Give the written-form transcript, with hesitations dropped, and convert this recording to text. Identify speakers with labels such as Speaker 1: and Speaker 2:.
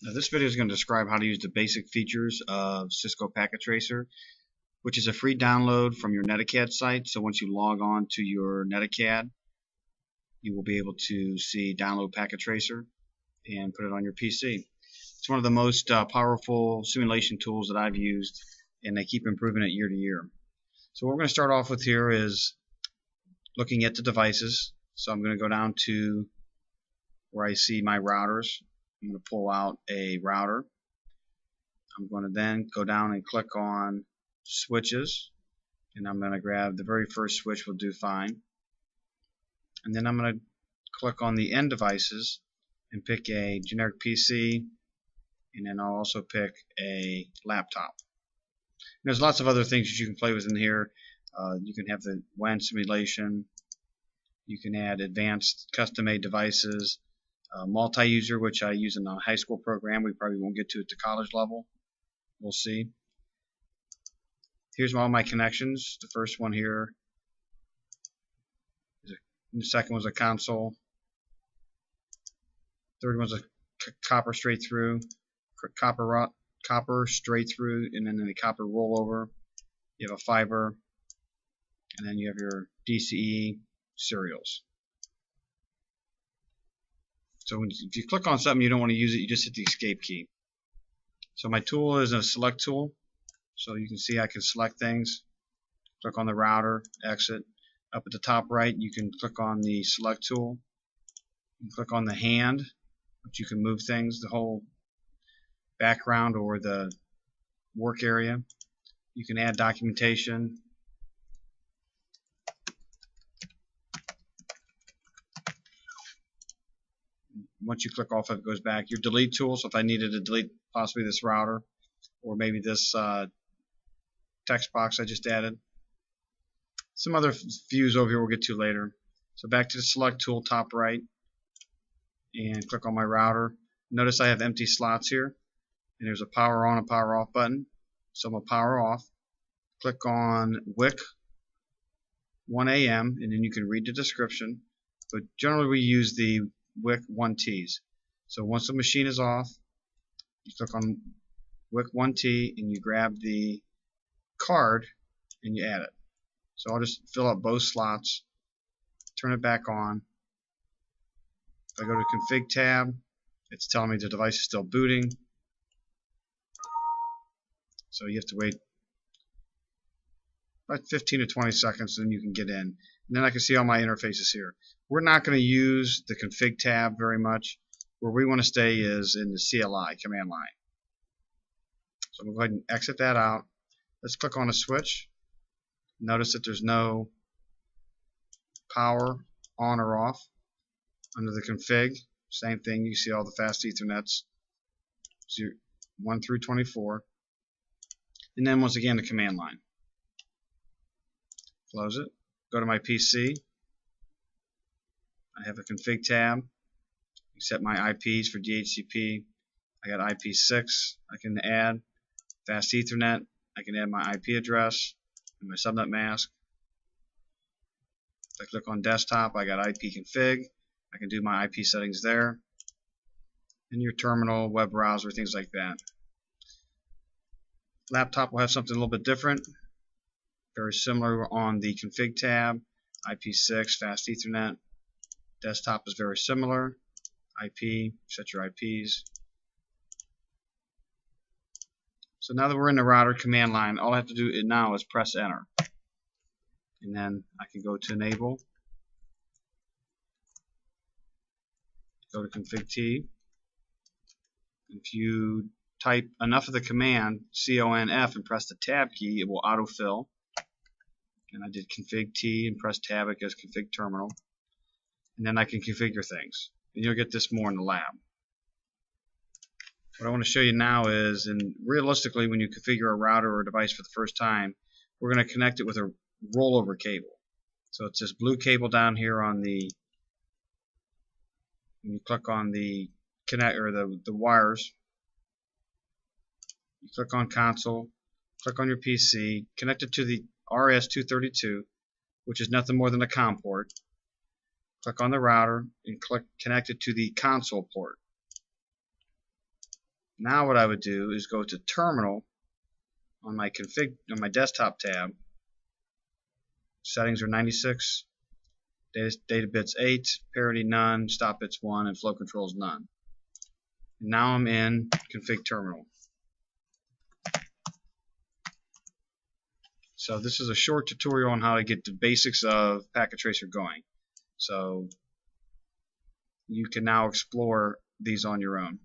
Speaker 1: Now this video is going to describe how to use the basic features of Cisco Packet Tracer, which is a free download from your Netacad site. So once you log on to your Netacad, you will be able to see download Packet Tracer and put it on your PC. It's one of the most powerful simulation tools that I've used, and they keep improving it year to year. So what we're going to start off with here is looking at the devices. So I'm going to go down to where I see my routers. I'm going to pull out a router. I'm going to then go down and click on switches, and I'm going to grab the very first switch will do fine. And then I'm going to click on the end devices and pick a generic PC, and then I'll also pick a laptop. And there's lots of other things that you can play with in here. You can have the WAN simulation. You can add advanced custom-made devices. Multi-user, which I use in a high school program. We probably won't get to at the college level. We'll see. Here's all my connections. The first one here is the second was a console. Third one's a copper straight through, copper straight through, and then the copper rollover. You have a fiber, and then you have your DCE serials. So if you click on something you don't want to use it, you just hit the escape key. So my tool is a select tool. So you can see I can select things. Click on the router, exit. Up at the top right, you can click on the select tool. You can click on the hand, which you can move things, the whole background or the work area. You can add documentation. Once you click off, it goes back. Your delete tool, so if I needed to delete possibly this router or maybe this text box I just added. Some other views over here we'll get to later. So back to the select tool, top right, and click on my router. Notice I have empty slots here, and there's a power on and power off button. So I'm going to power off. Click on WIC 1 AM, and then you can read the description. But generally we use the WIC 1Ts. So once the machine is off, you click on WIC 1T and you grab the card and you add it. So I'll just fill up both slots, turn it back on. If I go to config tab, it's telling me the device is still booting. So you have to wait about 15 to 20 seconds, then you can get in. And then I can see all my interfaces here. We're not going to use the config tab very much. Where we want to stay is in the CLI, command line. So I'm going to go ahead and exit that out. Let's click on a switch. Notice that there's no power on or off. Under the config, same thing. You see all the fast Ethernets, 1 through 24. And then once again the command line. Close it. Go to my PC. I have a config tab. Set my IPs for DHCP. I got IP6 I can add. Fast Ethernet. I can add my IP address and my subnet mask. If I click on desktop, I got IP config. I can do my IP settings there. And your terminal, web browser, things like that. Laptop will have something a little bit different. Very similar on the config tab. IP6, fast Ethernet. Desktop is very similar. IP, set your IPs. So now that we're in the router command line, all I have to do now is press enter. And then I can go to enable. Go to config T. If you type enough of the command CONF and press the tab key, it will autofill. And I did config T and press tab, it goes config terminal. And then I can configure things. And you'll get this more in the lab. What I want to show you now is, and realistically when you configure a router or a device for the first time, we're going to connect it with a rollover cable. So it's this blue cable down here on the, when you click on the connect or the wires, you click on console, click on your PC, connect it to the RS-232, which is nothing more than a COM port. Click on the router and click connect it to the console port. Now what I would do is go to Terminal on my config on my desktop tab. Settings are 96, data bits 8, parity none, stop bits 1, and flow controls none. And now I'm in Config Terminal. So this is a short tutorial on how to get the basics of Packet Tracer going. So you can now explore these on your own.